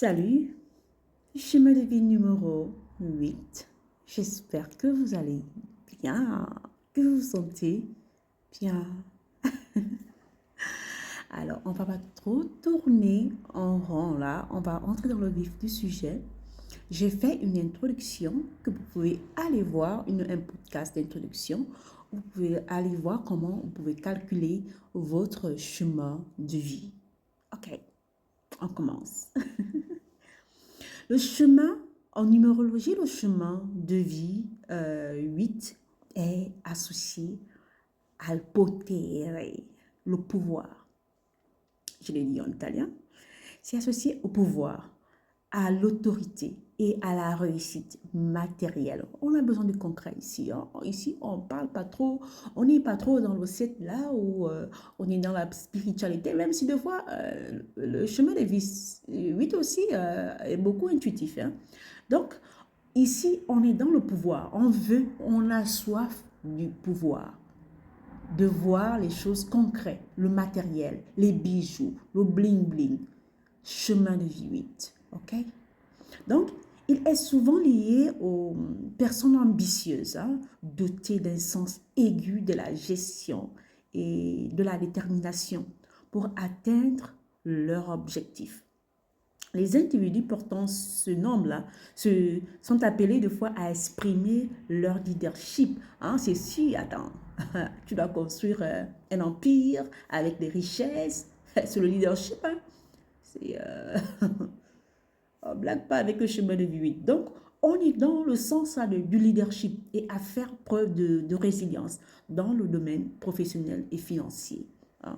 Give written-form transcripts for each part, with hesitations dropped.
Salut, chemin de vie numéro 8. J'espère que vous allez bien, que vous vous sentez bien. Alors, on va pas trop tourner en rond là, on va entrer dans le vif du sujet. J'ai fait une introduction que vous pouvez aller voir, un podcast d'introduction. Vous pouvez aller voir comment vous pouvez calculer votre chemin de vie. Ok, on commence. Le chemin, en numérologie, le chemin de vie 8 est associé al potere, le pouvoir. Je l'ai dit en italien. C'est associé au pouvoir, à l'autorité et à la réussite matérielle. On a besoin de concret ici. Hein. Ici, on parle pas trop, on n'est pas trop dans le set là où on est dans la spiritualité, même si des fois, le chemin de vie 8 aussi est beaucoup intuitif. Hein. Donc, ici, on est dans le pouvoir. On a soif du pouvoir, de voir les choses concrètes, le matériel, les bijoux, le bling-bling. Chemin de vie 8. OK? Donc, il est souvent lié aux personnes ambitieuses, hein, dotées d'un sens aigu de la gestion et de la détermination pour atteindre leur objectif. Les individus portant ce nom-là sont appelés des fois à exprimer leur leadership. Hein, c'est si, attends, tu dois construire un empire avec des richesses. C'est le leadership. Hein. C'est... on ne blague pas avec le chemin de vie. Donc, on est dans le sens du leadership et à faire preuve de résilience dans le domaine professionnel et financier. Hein.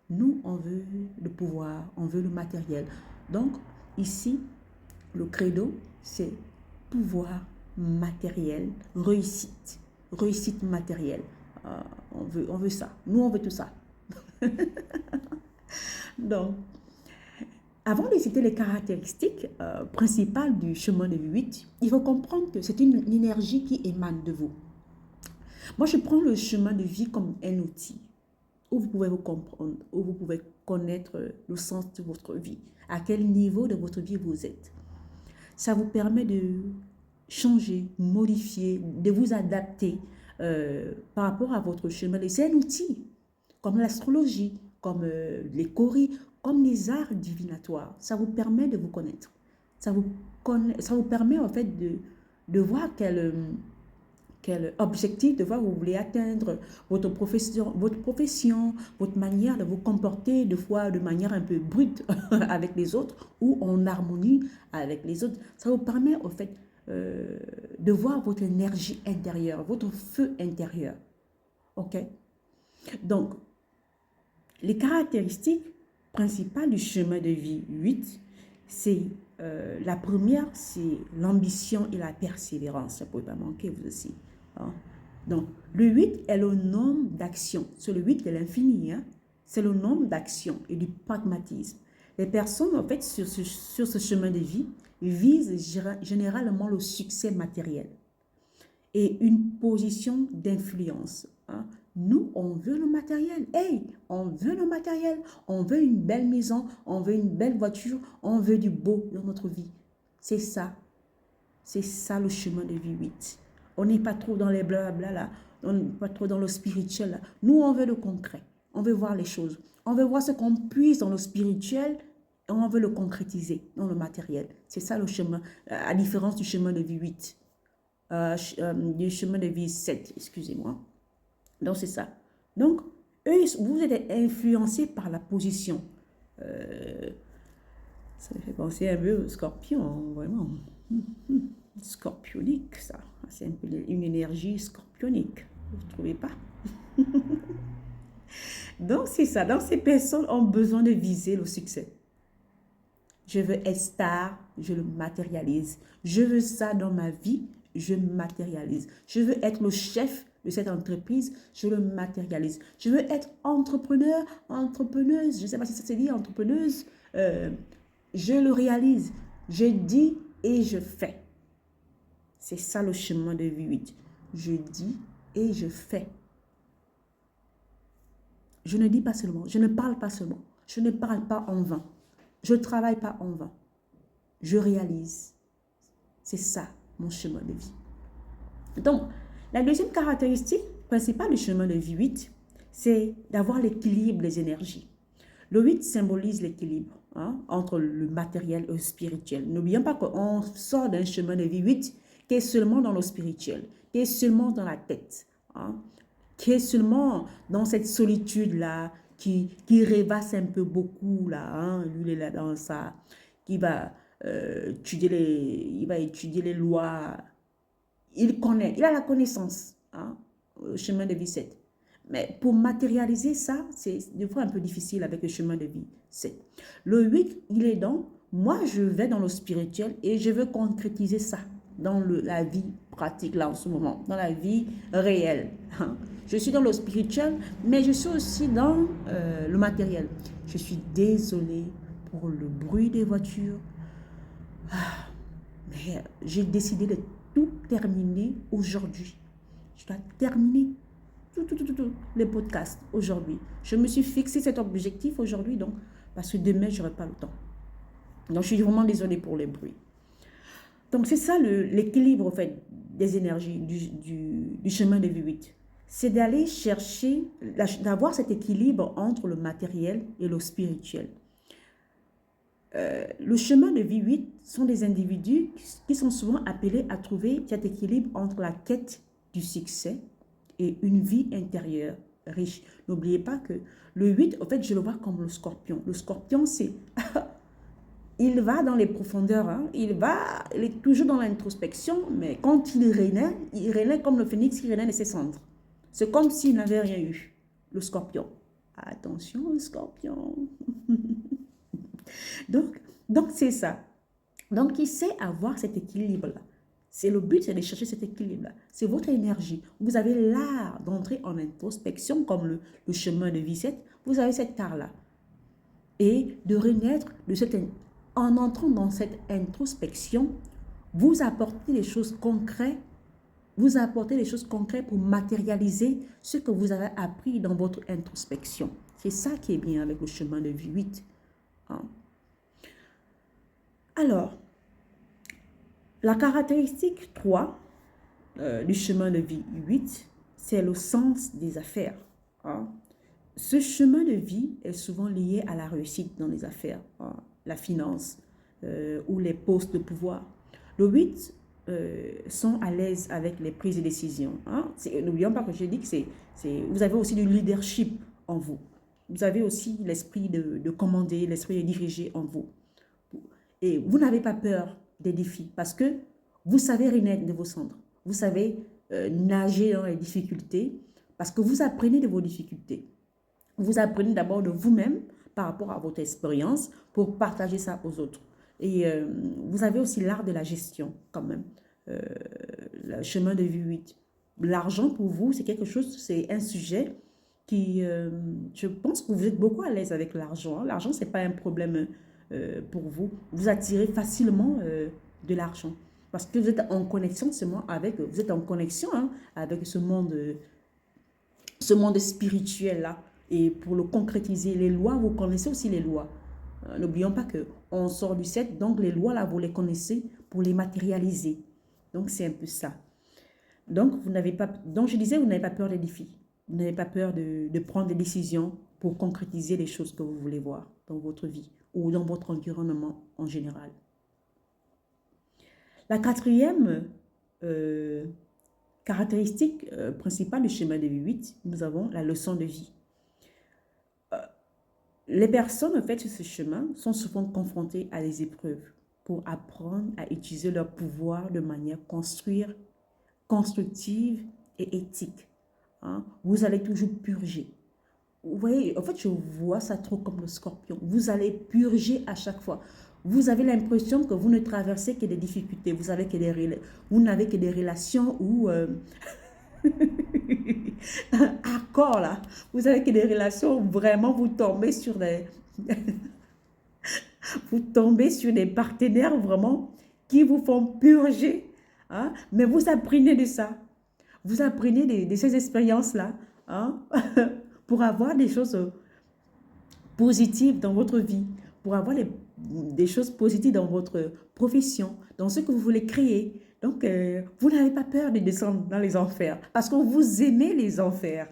Nous, on veut le pouvoir, on veut le matériel. Donc, ici, le credo, c'est pouvoir matériel, réussite. Réussite matérielle. On veut ça. Nous, on veut tout ça. Donc, avant de citer les caractéristiques principales du chemin de vie 8, il faut comprendre que c'est une énergie qui émane de vous. Moi, je prends le chemin de vie comme un outil où vous pouvez vous comprendre, où vous pouvez connaître le sens de votre vie, à quel niveau de votre vie vous êtes. Ça vous permet de changer, modifier, de vous adapter par rapport à votre chemin. C'est un outil, comme l'astrologie, comme les choris, comme les arts divinatoires. Ça vous permet de vous connaître. Ça vous permet en fait de voir quel objectif, de voir où vous voulez atteindre, votre profession, votre manière de vous comporter, de fois de manière un peu brute avec les autres ou en harmonie avec les autres. Ça vous permet en fait de voir votre énergie intérieure, votre feu intérieur. OK? Donc, les caractéristiques principales du chemin de vie 8, c'est la première, c'est l'ambition et la persévérance. Ça ne pouvait pas manquer, vous aussi. Hein? Donc, le 8 est le nombre d'actions. C'est le 8 de l'infini. Hein? C'est le nombre d'actions et du pragmatisme. Les personnes, en fait, sur ce chemin de vie, visent généralement le succès matériel et une position d'influence. Hein. Nous, on veut le matériel. Hey, on veut le matériel. On veut une belle maison, on veut une belle voiture, on veut du beau dans notre vie. C'est ça. C'est ça le chemin de vie 8. On n'est pas trop dans les blabla là. On n'est pas trop dans le spirituel là. Nous, on veut le concret. On veut voir les choses. On veut voir ce qu'on puise dans le spirituel et on veut le concrétiser dans le matériel. C'est ça le chemin, à différence du chemin de vie 8. Du chemin de vie 7, excusez-moi. Donc, c'est ça. Donc, eux, vous êtes influencés par la position. Ça me fait penser un peu au scorpion, vraiment. Scorpionique, ça. C'est un peu une énergie scorpionique. Vous ne trouvez pas? Donc, c'est ça. Donc, ces personnes ont besoin de viser le succès. Je veux être star, je le matérialise. Je veux ça dans ma vie, je matérialise. Je veux être le chef de cette entreprise, je le matérialise. Je veux être entrepreneur, entrepreneuse, je ne sais pas si ça se dit entrepreneuse, je le réalise. Je dis et je fais. C'est ça le chemin de vie 8. Je dis et je fais. Je ne dis pas seulement, je ne parle pas seulement, je ne parle pas en vain. Je ne travaille pas en vain. je réalise. C'est ça, mon chemin de vie. Donc, la deuxième caractéristique principale du chemin de vie 8, c'est d'avoir l'équilibre des énergies. Le 8 symbolise l'équilibre entre le matériel et le spirituel. N'oublions pas qu'on sort d'un chemin de vie 8 qui est seulement dans le spirituel, qui est seulement dans la tête, qui est seulement dans cette solitude-là, qui rêvasse un peu beaucoup, là, lui, il est là dans ça, qui va, il va étudier les lois, il connaît, il a la connaissance, le chemin de vie 7. Mais pour matérialiser ça, c'est des fois un peu difficile avec le chemin de vie 7. Le 8, il est dans, moi je vais dans le spirituel et je veux concrétiser ça dans la vie pratique là en ce moment, dans la vie réelle. Je suis dans le spirituel, mais je suis aussi dans le matériel. Je suis désolée pour le bruit des voitures. Mais j'ai décidé de tout terminer aujourd'hui. Je dois terminer tout les podcasts aujourd'hui. Je me suis fixé cet objectif aujourd'hui, donc, parce que demain, je n'aurai pas le temps. Donc, je suis vraiment désolée pour les bruits. Donc, c'est ça l'équilibre, en fait, des énergies du chemin de vie 8. C'est d'aller chercher, d'avoir cet équilibre entre le matériel et le spirituel. Le chemin de vie 8 sont des individus qui sont souvent appelés à trouver cet équilibre entre la quête du succès et une vie intérieure riche. N'oubliez pas que le 8, en fait, je le vois comme le scorpion. Le scorpion, c'est... il va dans les profondeurs, il est toujours dans l'introspection, mais quand il renaît comme le phénix qui renaît de ses cendres. C'est comme s'il n'avait rien eu, le scorpion. Attention, le scorpion. Donc c'est ça. Donc, il sait avoir cet équilibre-là. C'est le but, c'est de chercher cet équilibre-là. C'est votre énergie. Vous avez l'art d'entrer en introspection, comme le chemin de vie 7. Vous avez cet art-là. Et de renaître en entrant dans cette introspection, vous apportez des choses concrètes. Vous apportez des choses concrètes pour matérialiser ce que vous avez appris dans votre introspection. C'est ça qui est bien avec le chemin de vie 8. Alors, la caractéristique 3 du chemin de vie 8, c'est le sens des affaires. Ce chemin de vie est souvent lié à la réussite dans les affaires, la finance ou les postes de pouvoir. Le 8 sont à l'aise avec les prises de décision. N'oublions pas que j'ai dit que vous avez aussi du leadership en vous. Vous avez aussi l'esprit de commander, l'esprit de diriger en vous. Et vous n'avez pas peur des défis parce que vous savez renaître de vos cendres. Vous savez nager dans les difficultés parce que vous apprenez de vos difficultés. Vous apprenez d'abord de vous-même par rapport à votre expérience pour partager ça aux autres. Et vous avez aussi l'art de la gestion quand même. Le chemin de vie 8. L'argent pour vous, c'est quelque chose, c'est un sujet qui, je pense que vous êtes beaucoup à l'aise avec l'argent. L'argent, ce n'est pas un problème pour vous. Vous attirez facilement de l'argent parce que vous êtes en connexion avec ce monde spirituel là. Et pour le concrétiser, les lois, vous connaissez aussi les lois. N'oublions pas qu'on sort du 7, donc les lois là, vous les connaissez pour les matérialiser. Donc c'est un peu ça. Donc je disais, vous n'avez pas peur des défis. Vous n'avez pas peur de prendre des décisions pour concrétiser les choses que vous voulez voir dans votre vie ou dans votre environnement en général. La quatrième caractéristique principale du schéma de vie 8, nous avons la leçon de vie. Les personnes, en fait, sur ce chemin sont souvent confrontées à des épreuves pour apprendre à utiliser leur pouvoir de manière constructive et éthique. Vous allez toujours purger. Vous voyez, en fait, je vois ça trop comme le scorpion. Vous allez purger à chaque fois. Vous avez l'impression que vous ne traversez que des difficultés. Vous n'avez que des relations où... accord là. Vous avez que des relations où vraiment vous tombez sur des... vous tombez sur des partenaires vraiment qui vous font purger. Mais vous apprenez de ça. Vous apprenez de ces expériences-là pour avoir des choses positives dans votre vie, pour avoir des choses positives dans votre profession, dans ce que vous voulez créer. Donc, vous n'avez pas peur de descendre dans les enfers parce que vous aimez les enfers.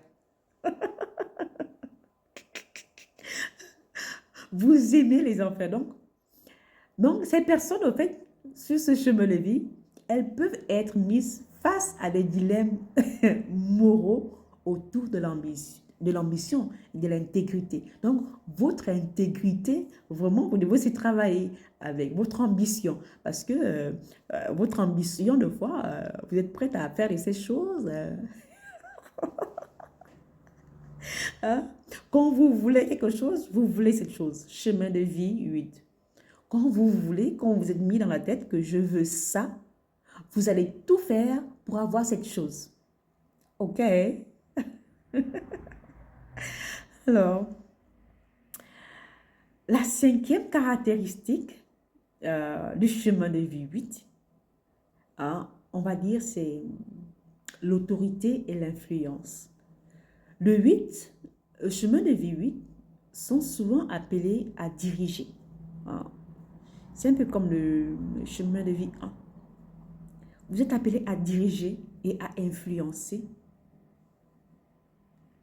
Vous aimez les enfers. Donc, ces personnes, en fait, sur ce chemin de vie, elles peuvent être mises face à des dilemmes moraux autour de l'ambition, de l'intégrité. Donc, votre intégrité, vraiment, vous devez aussi travailler avec votre ambition. Parce que votre ambition, de fois, vous êtes prête à faire ces choses. Hein? Quand vous voulez quelque chose, vous voulez cette chose. Chemin de vie 8. Quand vous voulez, quand vous êtes mis dans la tête que je veux ça, vous allez tout faire pour avoir cette chose. OK? Alors, la cinquième caractéristique du chemin de vie 8, hein, on va dire, c'est l'autorité et l'influence. Le 8, le chemin de vie 8, sont souvent appelés à diriger. Hein. C'est un peu comme le chemin de vie 1. Vous êtes appelé à diriger et à influencer.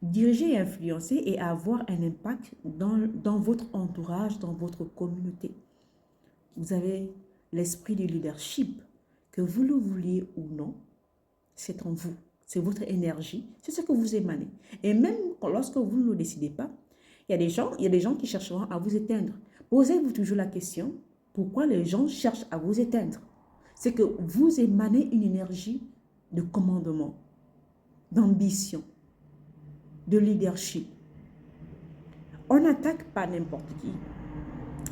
Diriger et influencer et avoir un impact dans votre entourage, dans votre communauté. Vous avez l'esprit du leadership, que vous le vouliez ou non, c'est en vous. C'est votre énergie, c'est ce que vous émanez. Et même lorsque vous ne le décidez pas, il y a des gens qui chercheront à vous éteindre. Posez-vous toujours la question, pourquoi les gens cherchent à vous éteindre? C'est que vous émanez une énergie de commandement, d'ambition, de leadership. On n'attaque pas n'importe qui.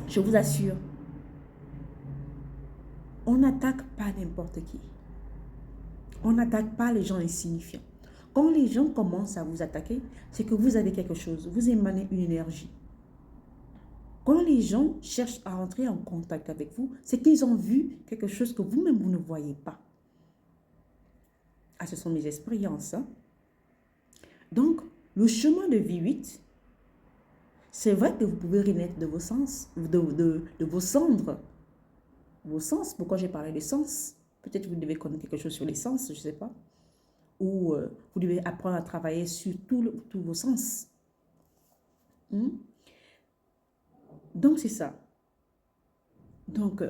Je vous assure. On n'attaque pas n'importe qui. On n'attaque pas les gens insignifiants. Quand les gens commencent à vous attaquer, c'est que vous avez quelque chose. Vous émanez une énergie. Quand les gens cherchent à entrer en contact avec vous, c'est qu'ils ont vu quelque chose que vous-même, vous ne voyez pas. Ah, ce sont mes expériences. Hein? Donc, le chemin de vie 8, c'est vrai que vous pouvez renaître de vos sens, de vos cendres. Vos sens, pourquoi j'ai parlé des sens? Peut-être que vous devez connaître quelque chose sur les sens, je ne sais pas. Ou vous devez apprendre à travailler sur tous vos sens. Donc, c'est ça. Donc,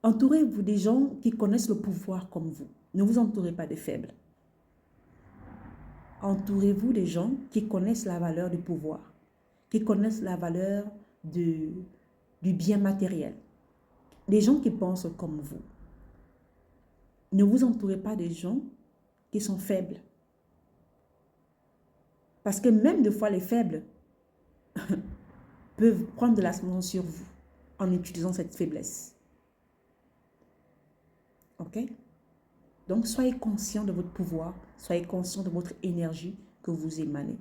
entourez-vous des gens qui connaissent le pouvoir comme vous. Ne vous entourez pas de faibles. Entourez-vous des gens qui connaissent la valeur du pouvoir, qui connaissent la valeur du bien matériel. Des gens qui pensent comme vous. Ne vous entourez pas des gens qui sont faibles. Parce que même des fois, les faibles peuvent prendre de l'ascendant sur vous en utilisant cette faiblesse. OK? Donc, soyez conscient de votre pouvoir, soyez conscient de votre énergie que vous émanez.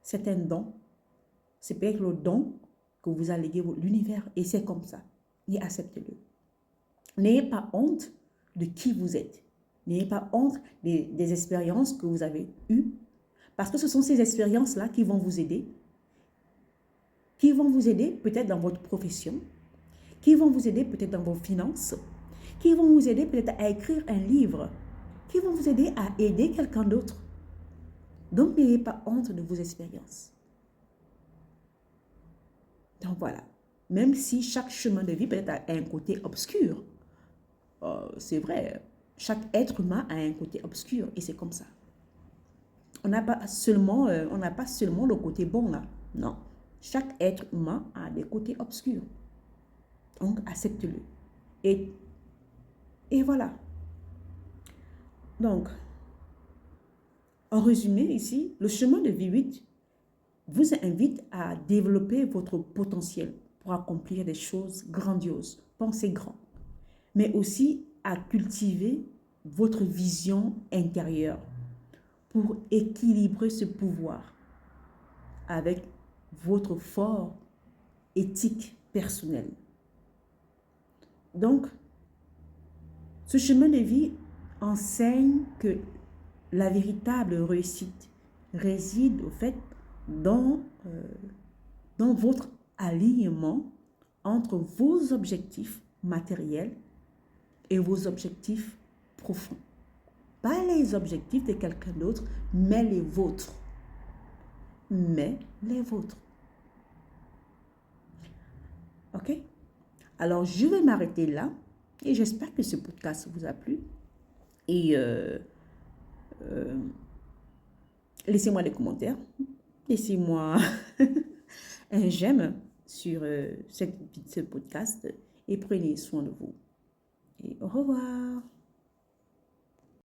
C'est un don. C'est peut-être le don que vous a légué l'univers et c'est comme ça. Et acceptez-le. N'ayez pas honte de qui vous êtes. N'ayez pas honte des expériences que vous avez eues. Parce que ce sont ces expériences-là qui vont vous aider. Qui vont vous aider peut-être dans votre profession. Qui vont vous aider peut-être dans vos finances. Qui vont vous aider peut-être à écrire un livre. Qui vont vous aider à aider quelqu'un d'autre. Donc, n'ayez pas honte de vos expériences. Donc, voilà. Même si chaque chemin de vie peut-être a un côté obscur. C'est vrai, chaque être humain a un côté obscur et c'est comme ça. On n'a pas seulement le côté bon là. Non. Chaque être humain a des côtés obscurs. Donc, accepte-le. Et voilà. Donc, en résumé ici, le chemin de vie 8 vous invite à développer votre potentiel pour accomplir des choses grandioses. Pensez grand. Mais aussi à cultiver votre vision intérieure pour équilibrer ce pouvoir avec votre fort éthique personnelle. Donc, ce chemin de vie enseigne que la véritable réussite réside au fait dans votre alignement entre vos objectifs matériels et vos objectifs profonds. Pas les objectifs de quelqu'un d'autre, mais les vôtres. Mais les vôtres. OK? Alors, je vais m'arrêter là et j'espère que ce podcast vous a plu. Et laissez-moi des commentaires. Laissez-moi un j'aime sur ce podcast et prenez soin de vous. Et au revoir.